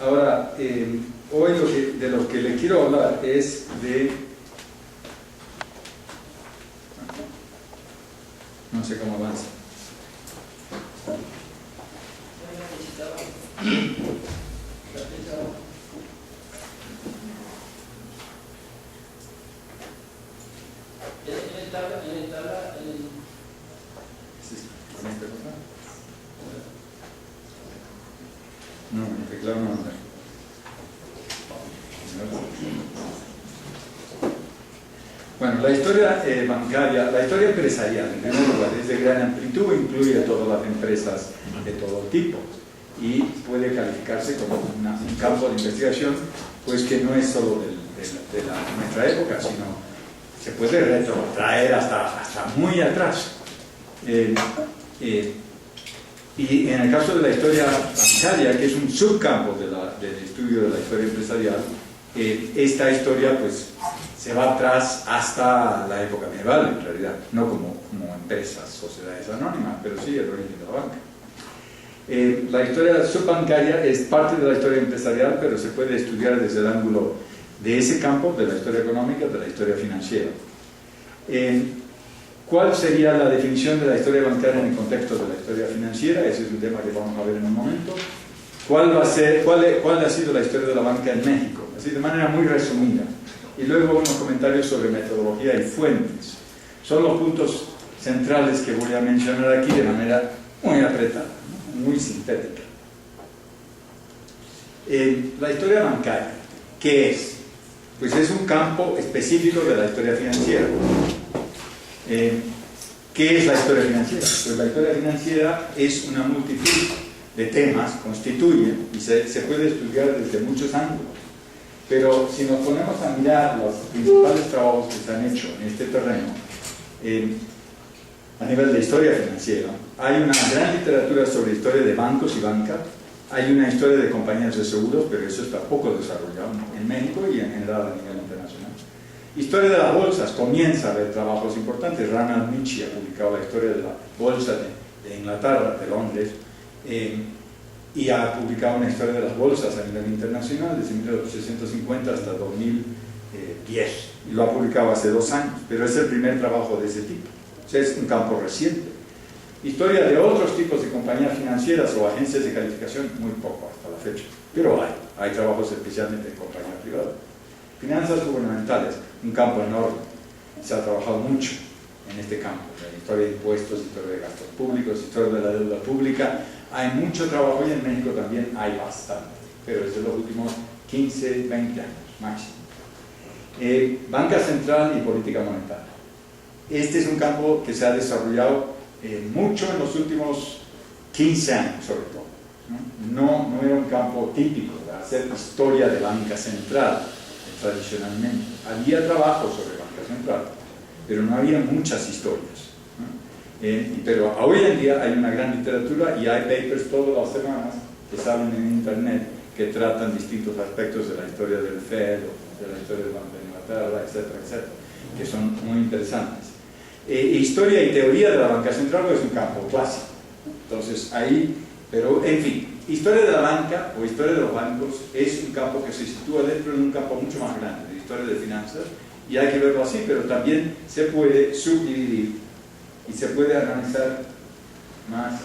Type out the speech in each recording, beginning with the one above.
Ahora, hoy de lo que le quiero hablar es de... No sé cómo avanza. No, el teclado no anda. Bueno, la historia bancaria, la historia empresarial, en primer lugar, es de gran amplitud, incluye a todas las empresas de todo tipo y puede calificarse como un campo de investigación, pues que no es solo de nuestra época, sino se puede retrotraer hasta muy atrás. Y en el caso de la historia bancaria, que es un subcampo del estudio de la historia empresarial, esta historia pues se va atrás hasta la época medieval, en realidad, no como empresas, sociedades anónimas, pero sí el origen de la banca. La historia subbancaria es parte de la historia empresarial, pero se puede estudiar desde el ángulo de ese campo, de la historia económica, de la historia financiera. ¿Cuál sería la definición de la historia bancaria en el contexto de la historia financiera? Ese es un tema que vamos a ver en un momento. ¿Cuál ha sido la historia de la banca en México? Así de manera muy resumida. Y luego unos comentarios sobre metodología y fuentes. Son los puntos centrales que voy a mencionar aquí de manera muy apretada, ¿no? Muy sintética. La historia bancaria, ¿qué es? Pues es un campo específico de la historia financiera. ¿Qué es la historia financiera? Pues la historia financiera es una multitud de temas, constituye y se puede estudiar desde muchos ángulos. Pero si nos ponemos a mirar los principales trabajos que se han hecho en este terreno, a nivel de historia financiera, hay una gran literatura sobre historia de bancos y banca, hay una historia de compañías de seguros, pero eso está poco desarrollado en México y en general a nivel internacional. Historia de las bolsas, comienza a haber trabajos importantes. Ranald Michi ha publicado la historia de la bolsa de Inglaterra, de Londres, y ha publicado una historia de las bolsas a nivel internacional desde 1850 hasta 2010, y lo ha publicado hace 2 años, pero es el primer trabajo de ese tipo, o sea, es un campo reciente. Historia de otros tipos de compañías financieras o agencias de calificación, muy poco hasta la fecha, pero hay trabajos especialmente en compañías privadas. Finanzas gubernamentales, un campo enorme, se ha trabajado mucho en este campo, la historia de impuestos, historia de gastos públicos, historia de la deuda pública. Hay mucho trabajo y en México también hay bastante, pero desde los últimos 15, 20 años máximo. Banca central y política monetaria. Este es un campo que se ha desarrollado mucho en los últimos 15 años, sobre todo. No era un campo típico de hacer historia de banca central tradicionalmente. Había trabajo sobre banca central, pero no había muchas historias. Pero hoy en día hay una gran literatura y hay papers todas las semanas que salen en internet que tratan distintos aspectos de la historia del Fed, de la historia del Banco de Inglaterra, etcétera, etcétera, que son muy interesantes. Historia y teoría de la banca central es un campo clásico. Entonces ahí, pero en fin, historia de la banca o historia de los bancos es un campo que se sitúa dentro de un campo mucho más grande de historia de finanzas, y hay que verlo así, pero también se puede subdividir y se puede analizar más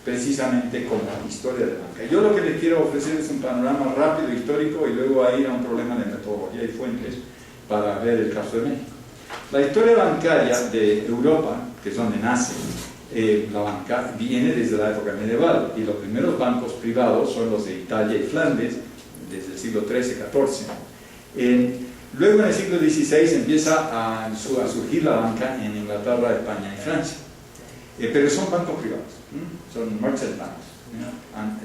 precisamente como historia de banca. Yo lo que les quiero ofrecer es un panorama rápido histórico y luego a ir a un problema de metodología y fuentes para ver el caso de México. La historia bancaria de Europa, que es donde nace la banca, viene desde la época medieval, y los primeros bancos privados son los de Italia y Flandes desde el siglo XIII-XIV. Luego en el siglo XVI empieza a surgir la banca en Inglaterra, España y Francia, pero son bancos privados, son merchant banks.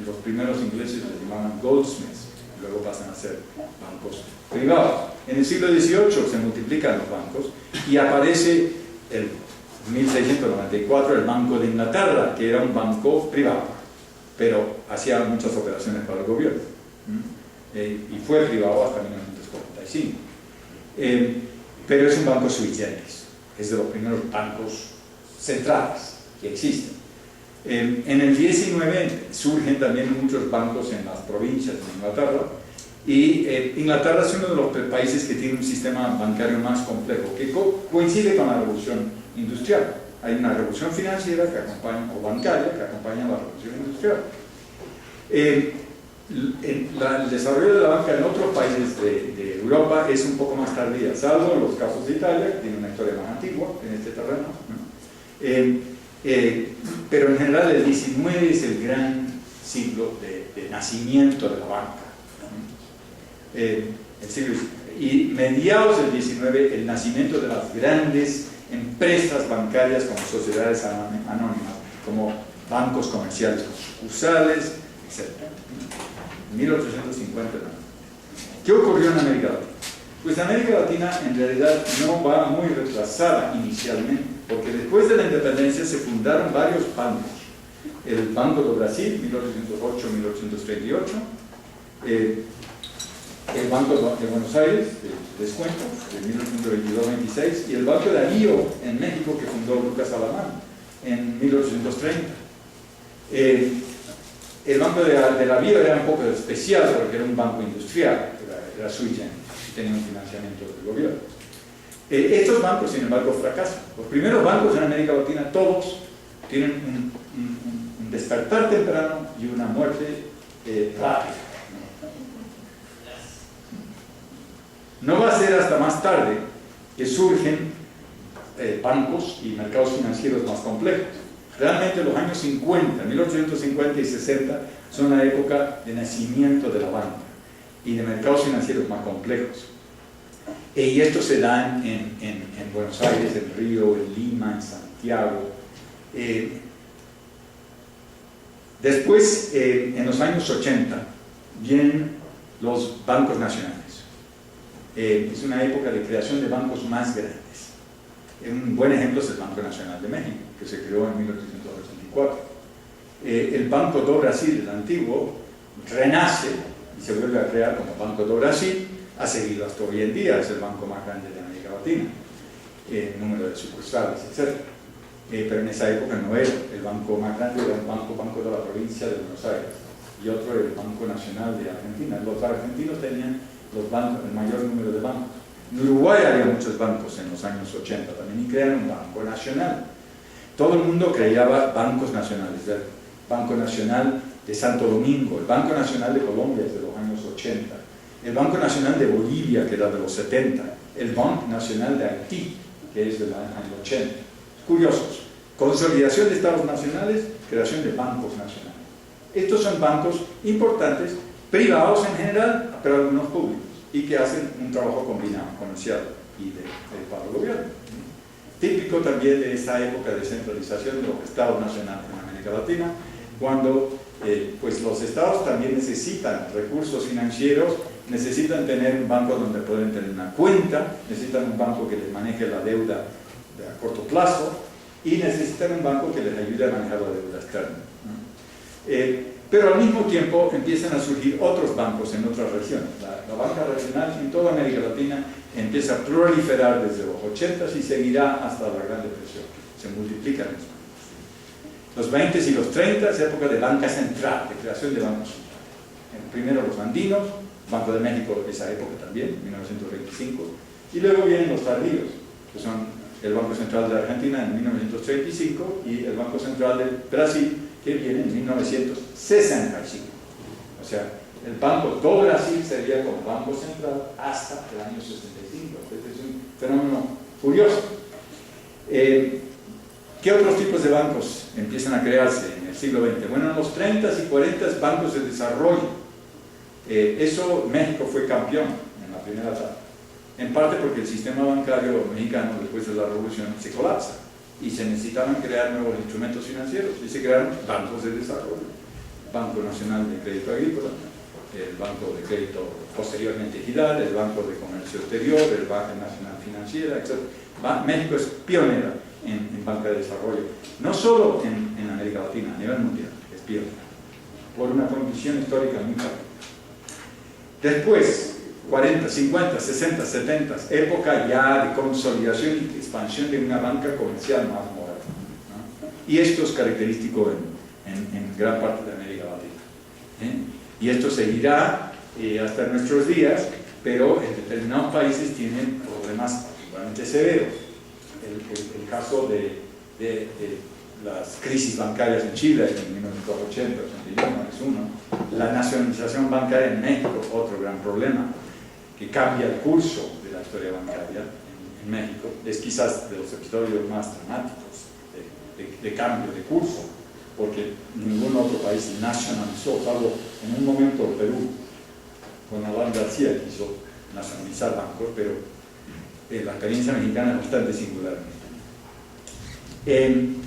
Los primeros ingleses les llamaban goldsmiths, luego pasan a ser bancos privados. En el siglo XVIII se multiplican los bancos y aparece en 1694 el Banco de Inglaterra, que era un banco privado, pero hacía muchas operaciones para el gobierno, y fue privado hasta 1945. Pero es un banco sui generis, es de los primeros bancos centrales que existen. En el 19 surgen también muchos bancos en las provincias de Inglaterra, y Inglaterra es uno de los países que tiene un sistema bancario más complejo, que coincide con la revolución industrial. Hay una revolución financiera que acompaña, o bancaria, que acompaña a la revolución industrial. El desarrollo de la banca en otros países de Europa es un poco más tardía, salvo los casos de Italia, que tiene una historia más antigua en este terreno, ¿no? Pero en general el 19 es el gran siglo de nacimiento de la banca. Y mediados del 19, el nacimiento de las grandes empresas bancarias como sociedades anónimas, como bancos comerciales con sucursales, etc. 1850. ¿Qué ocurrió en América Latina? Pues América Latina en realidad no va muy retrasada inicialmente, porque después de la independencia se fundaron varios bancos. El Banco do Brasil, 1808-1838, el Banco de Buenos Aires, de descuento, de 1822-26, y el Banco de Avío en México, que fundó Lucas Alamán en 1830. El Banco de Avío era un poco especial porque era un banco industrial, era sui generis, tenía un financiamiento del gobierno. Estos bancos, sin embargo, fracasan. Los primeros bancos en América Latina, todos tienen un despertar temprano y una muerte rápida. No va a ser hasta más tarde que surgen bancos y mercados financieros más complejos. Realmente los años 50, 1850 y 60 son la época de nacimiento de la banca y de mercados financieros más complejos. Y esto se da en Buenos Aires, en Río, en Lima, en Santiago. Después, en los años 80, vienen los bancos nacionales. Es una época de creación de bancos más grandes. Un buen ejemplo es el Banco Nacional de México, que se creó en 1884. El Banco do Brasil, el antiguo, renace y se vuelve a crear como Banco do Brasil, ha seguido hasta hoy en día, es el banco más grande de América Latina, número de sucursales, etc. Pero en esa época no era el banco más grande, era un banco de la provincia de Buenos Aires, y otro era el Banco Nacional de Argentina. Los argentinos tenían los bancos, el mayor número de bancos. En Uruguay había muchos bancos en los años 80 también, y crearon un banco nacional. Todo el mundo creaba bancos nacionales. El Banco Nacional de Santo Domingo, el Banco Nacional de Colombia es de los años 80, el Banco Nacional de Bolivia, que era de los 70, el Banco Nacional de Haití, que es de los años 80. Curiosos. Consolidación de estados nacionales, creación de bancos nacionales. Estos son bancos importantes, privados en general, pero algunos públicos, y que hacen un trabajo combinado, comercial y para el gobierno. Típico también de esa época de centralización de los estados nacionales en América Latina, cuando pues los estados también necesitan recursos financieros, necesitan tener un banco donde pueden tener una cuenta, necesitan un banco que les maneje la deuda a corto plazo, y necesitan un banco que les ayude a manejar la deuda externa. Pero al mismo tiempo empiezan a surgir otros bancos en otras regiones. La banca regional en toda América Latina empieza a proliferar desde los 80 y seguirá hasta la Gran Depresión. Se multiplican los bancos. Los 20 y los 30 es época de banca central, de creación de bancos centrales. Primero los andinos, Banco de México de esa época también, 1925, y luego vienen los tardíos, que son el Banco Central de Argentina en 1935 y el Banco Central de Brasil, que viene en 1965. O sea, el Banco do Brasil sería como Banco Central hasta el año 65. Este es un fenómeno curioso. ¿Qué otros tipos de bancos empiezan a crearse en el siglo XX? Bueno, en los 30 y 40 bancos de desarrollo. Eso México fue campeón en la primera etapa. En parte porque el sistema bancario mexicano después de la revolución se colapsa y se necesitaban crear nuevos instrumentos financieros y se crearon bancos de desarrollo. Banco Nacional de Crédito Agrícola, el Banco de Crédito posteriormente Gidal, el Banco de Comercio Exterior, el Banco Nacional Financiera, etc. México es pionera en banca de desarrollo, no solo en América Latina, a nivel mundial, es pionera, por una condición histórica muy clara. Después, 40, 50, 60, 70, época ya de consolidación y expansión de una banca comercial más moderna, ¿no? Y esto es característico en gran parte de América Latina. Y esto seguirá hasta nuestros días, pero en determinados países tienen problemas particularmente severos. El caso de las crisis bancarias en Chile en 1980, 81 es uno. La nacionalización bancaria en México, otro gran problema, que cambia el curso de la historia bancaria en México. Es quizás de los episodios más dramáticos de cambio de curso, porque ningún otro país nacionalizó, salvo en un momento Perú, con Alan García quiso nacionalizar bancos, pero la experiencia mexicana es bastante singular. En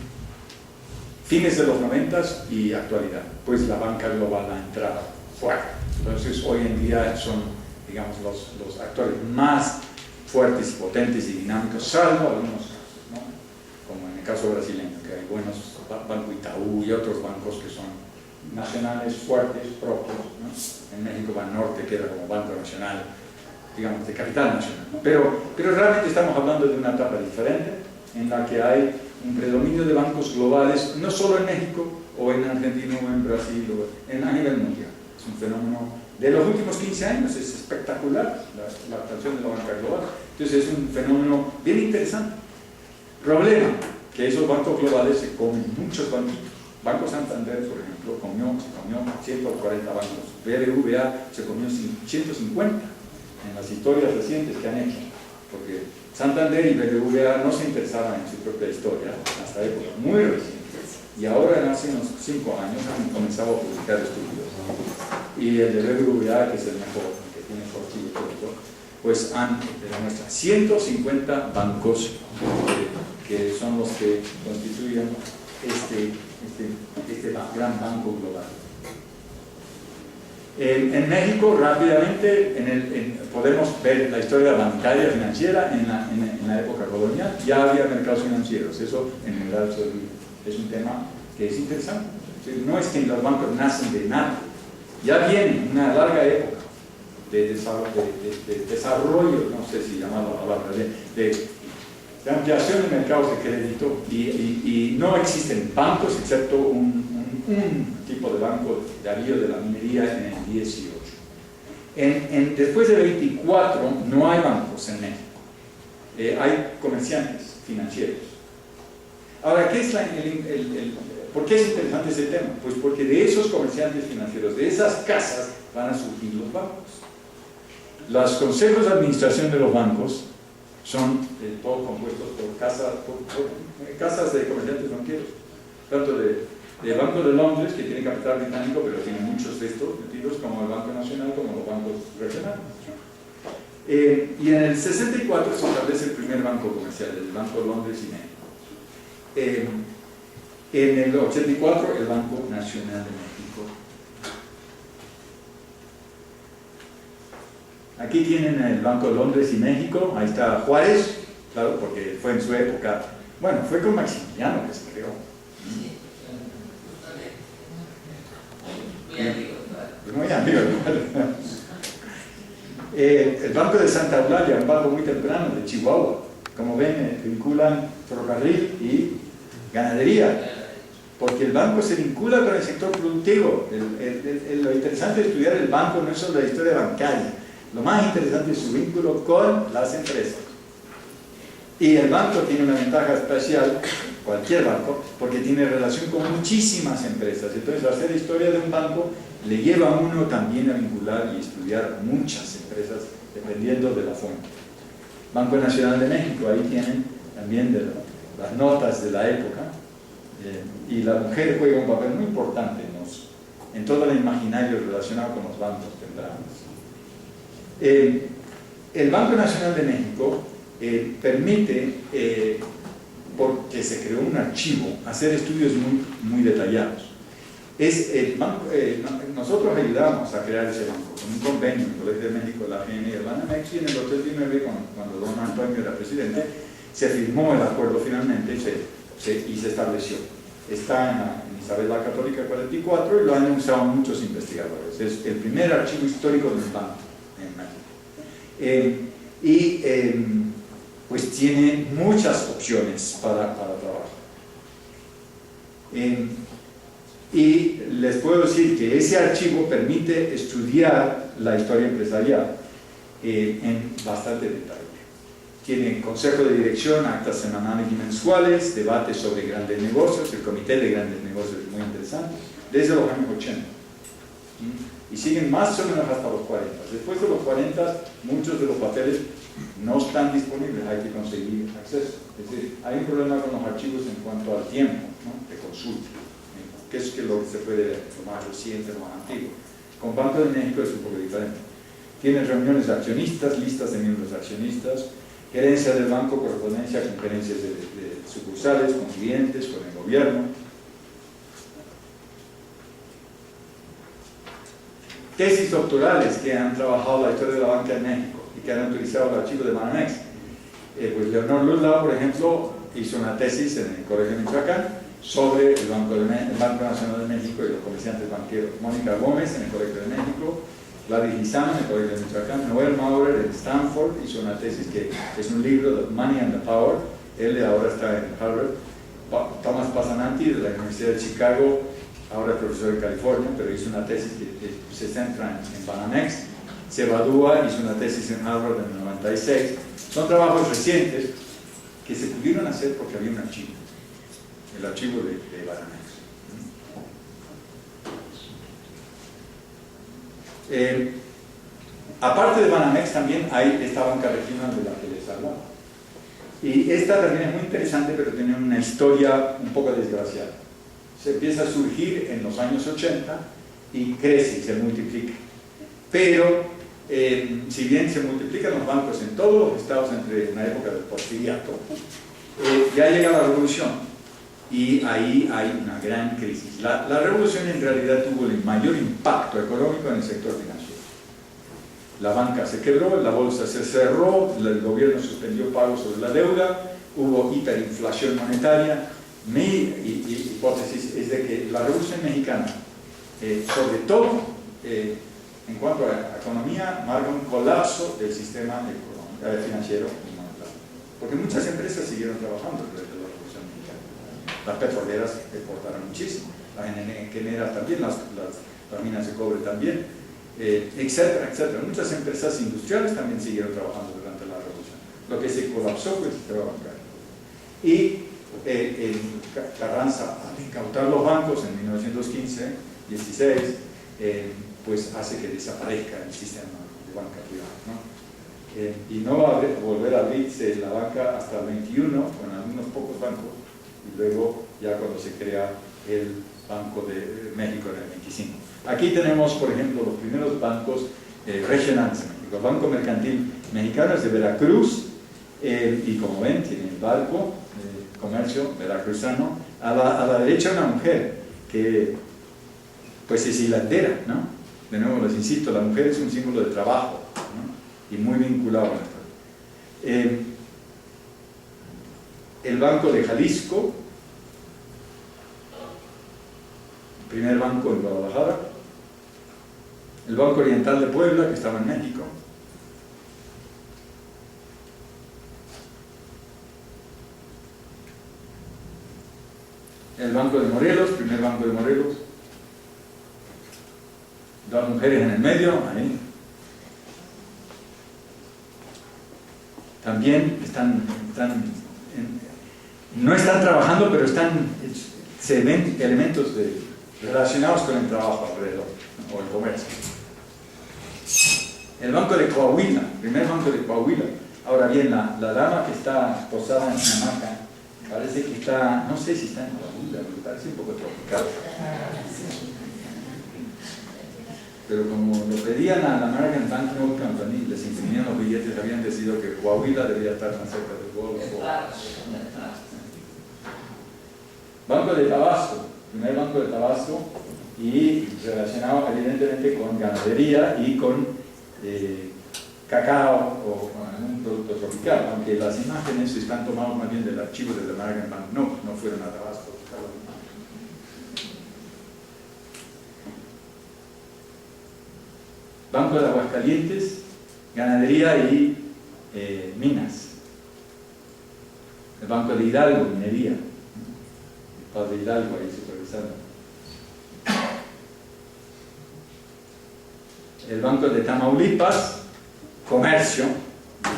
fines de los 90 y actualidad, pues la banca global ha entrado fuerte. Entonces hoy en día son, digamos, los actores más fuertes y potentes y dinámicos, salvo algunos casos, ¿no? Como en el caso brasileño, que hay buenos, Banco Itaú y otros bancos que son nacionales fuertes, propios, ¿no? En México Banorte queda como Banco Nacional, digamos, de capital nacional, ¿no? Pero realmente estamos hablando de una etapa diferente en la que hay un predominio de bancos globales, no solo en México o en Argentina o en Brasil o a nivel mundial. Es un fenómeno de los últimos 15 años, es espectacular la actuación de la banca global. Entonces es un fenómeno bien interesante. Problema, que esos bancos globales se comen muchos banquitos. Banco Santander, por ejemplo, se comió 140 bancos. BBVA se comió 150 en las historias recientes que han hecho, porque Santander y BBVA no se interesaban en su propia historia hasta épocas muy recientes, y ahora hace unos 5 años han comenzado a publicar estudios, ¿no? Y el de BBVA, que es el mejor, que tiene su archivo todo, pues han demostrado 150 bancos que son los que constituyen este gran banco global. En México, rápidamente, podemos ver la historia bancaria financiera en la época colonial. Ya había mercados financieros, eso en general es un tema que es interesante. No es que los bancos nacen de nada, ya viene una larga época de desarrollo, no sé si llamarlo la palabra, de ampliación de mercados de crédito, y no existen bancos excepto un tipo de banco de avío de la minería en el 18. Después de 24 no hay bancos en México, hay comerciantes financieros. Ahora, ¿por qué es interesante ese tema? Pues porque de esos comerciantes financieros, de esas casas, van a surgir los bancos. Los consejos de administración de los bancos son todos compuestos por casas de comerciantes banqueros, tanto de Banco de Londres, que tiene capital británico, pero tiene muchos de estos metidos, como el Banco Nacional, como los bancos regionales. Y en el 64 se establece el primer banco comercial, el Banco de Londres y México. En el 84, el Banco Nacional de México. Aquí tienen el Banco de Londres y México, ahí está Juárez, claro, porque fue en su época, bueno, fue con Maximiliano que se creó. Muy amigo. El Banco de Santa Eulalia, un banco muy temprano de Chihuahua, como ven, vinculan ferrocarril y ganadería, porque el banco se vincula con el sector productivo. Lo interesante de estudiar el banco no es solo la historia bancaria, lo más interesante es su vínculo con las empresas. Y el banco tiene una ventaja especial, cualquier banco, porque tiene relación con muchísimas empresas. Entonces, hacer historia de un banco le lleva a uno también a vincular y estudiar muchas empresas, dependiendo de la fuente. Banco Nacional de México, ahí tienen también las notas de la época, y la mujer juega un papel muy importante en todo el imaginario relacionado con los bancos tempranos. El Banco Nacional de México permite, porque se creó un archivo, hacer estudios muy detallados. Nosotros ayudamos a crear ese banco con un convenio en el Colegio de México, la GN y el Banamex, y en el 2009, cuando don Antonio era presidente, se firmó el acuerdo finalmente y se estableció. Está en Isabel la Católica 44 y lo han usado muchos investigadores. Es el primer archivo histórico del banco en México. Pues tiene muchas opciones para trabajar. Y les puedo decir que ese archivo permite estudiar la historia empresarial en bastante detalle. Tiene consejo de dirección, actas semanales y mensuales, debates sobre grandes negocios, el comité de grandes negocios es muy interesante, desde los años 80. Y siguen más o menos hasta los 40. Después de los 40, muchos de los papeles no están disponibles, hay que conseguir acceso. Es decir, hay un problema con los archivos en cuanto al tiempo, ¿no?, de consulta. ¿Qué es lo que se puede ver? Lo más reciente, lo más antiguo. Con Banco de México es un poco diferente. Tiene reuniones de accionistas, listas de miembros accionistas, gerencia del banco, correspondencia con gerencias de sucursales, con clientes, con el gobierno. Tesis doctorales que han trabajado la historia de la banca en México y que han utilizado el archivo de Banamex. Pues Leonor Lula, por ejemplo, hizo una tesis en el Colegio de Michoacán sobre el Banco Nacional de México y los comerciantes banqueros. Mónica Gómez en el Colegio de México, Gladys Lizano en el Colegio de Michoacán, Noel Maurer en Stanford hizo una tesis que es un libro, The Money and the Power. Él ahora está en Harvard. Thomas Pasananti de la Universidad de Chicago, ahora es profesor en California, pero hizo una tesis que se centra en Banamex. Cebadúa hizo una tesis en Harvard en el 96. Son trabajos recientes que se pudieron hacer porque había un archivo, el archivo de Banamex. Aparte de Banamex también hay esta banca regional de la que les hablaba. Y esta también es muy interesante, pero tiene una historia un poco desgraciada. Se empieza a surgir en los años 80 y crece y se multiplica. Pero, si bien se multiplican los bancos en todos los estados entre la época del porfiriato, ya llega la revolución y ahí hay una gran crisis. La revolución en realidad tuvo el mayor impacto económico en el sector financiero. La banca se quebró, la bolsa se cerró, el gobierno suspendió pagos sobre la deuda, hubo hiperinflación monetaria. Mi hipótesis es de que la revolución mexicana, sobre todo en cuanto a la economía, marca un colapso del sistema financiero y monetario. Porque muchas empresas siguieron trabajando desde la revolución mexicana. Las petroleras exportaron muchísimo, las ingenieras también, las minas de cobre también, etcétera, etcétera. Muchas empresas industriales también siguieron trabajando durante la revolución. Lo que se colapsó fue el sistema bancario. Y Carranza, al incautar los bancos en 1915-16, pues hace que desaparezca el sistema de banca privada, ¿no? Y no va a volver a abrirse la banca hasta el 21 con algunos pocos bancos, y luego ya cuando se crea el Banco de México en el 25. Aquí tenemos, por ejemplo, los primeros bancos regionales en México. El Banco Mercantil Mexicano es de Veracruz, y como ven, tiene el barco comercio veracruzano. A la derecha una mujer que pues es hilandera, ¿no? De nuevo les insisto, la mujer es un símbolo de trabajo, ¿no?, y muy vinculado a esto. El Banco de Jalisco, el primer banco en Guadalajara. El Banco Oriental de Puebla, que estaba en México. El Banco de Morelos, primer Banco de Morelos. Dos mujeres en el medio, ahí. También no están trabajando, pero se ven elementos relacionados con el trabajo alrededor, o el comercio. El Banco de Coahuila, primer Banco de Coahuila. Ahora bien, la dama que está posada en una hamaca, parece que está, no sé si está en Coahuila, me parece un poco tropical. Pero como lo pedían a la American Banknote Company, les imprimían los billetes, habían decidido que Coahuila debía estar más cerca del Golfo. Banco de Tabasco, primer Banco de Tabasco, y relacionado evidentemente con ganadería y con cacao o con algún producto tropical, aunque las imágenes están tomadas más bien del archivo de la American Banknote, no fueron a Tabasco. Banco de Aguascalientes, ganadería y minas. El Banco de Hidalgo, minería. El padre Hidalgo ahí supervisando. El Banco de Tamaulipas, comercio,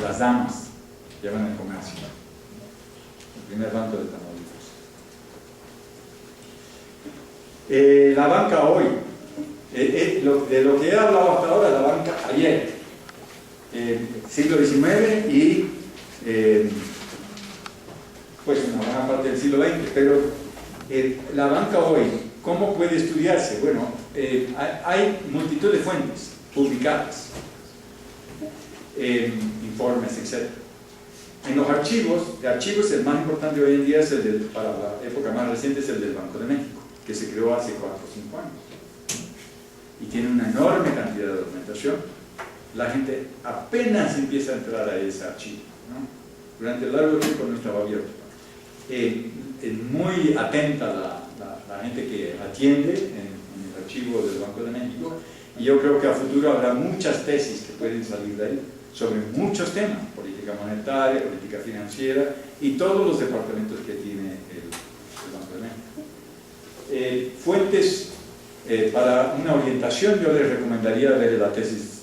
las damas llevan el comercio. El primer banco de Tamaulipas. La banca hoy, de lo que he hablado hasta ahora, la banca ayer, siglo XIX y pues una buena parte del siglo XX, pero la banca hoy, ¿cómo puede estudiarse? Bueno, hay multitud de fuentes publicadas, informes, etc. En los archivos el más importante hoy en día es para la época más reciente, es el del Banco de México, que se creó hace 4 o 5 años. Y tiene una enorme cantidad de documentación. La gente apenas empieza a entrar a ese archivo, ¿no? Durante largo tiempo no estaba abierto. Muy atenta la gente que atiende en el archivo del Banco de México, y yo creo que a futuro habrá muchas tesis que pueden salir de ahí sobre muchos temas: política monetaria, política financiera y todos los departamentos que tiene el Banco de México. Fuentes para una orientación, yo les recomendaría ver la tesis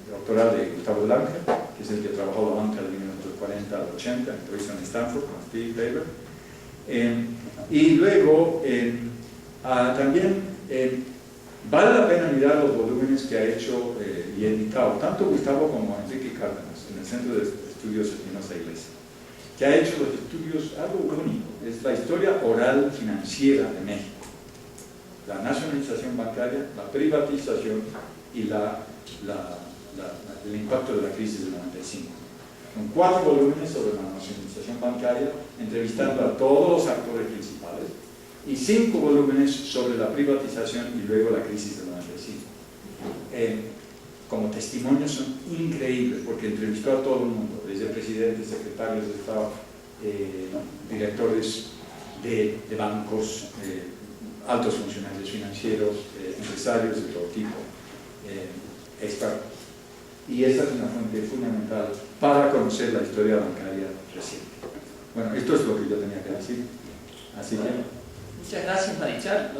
doctoral de Gustavo Lange, que es el que trabajó la banca de 1940 al 80, lo hizo en Stanford con Steve Taylor. Y luego también vale la pena mirar los volúmenes que ha hecho y editado tanto Gustavo como Enrique Cárdenas en el Centro de Estudios Espinosa Iglesia, que ha hecho los estudios algo único: es la historia oral financiera de México, la nacionalización bancaria, la privatización y el impacto de la crisis del 95. Con 4 volúmenes sobre la nacionalización bancaria, entrevistando a todos los actores principales, y 5 volúmenes sobre la privatización y luego la crisis del 95. Como testimonios son increíbles, porque entrevistó a todo el mundo, desde presidentes, secretarios de Estado, directores de bancos, altos funcionarios financieros, empresarios de todo tipo, expertos. Y esta es una fuente fundamental para conocer la historia bancaria reciente. Bueno, esto es lo que yo tenía que decir. Así que... Muchas gracias, Marichal.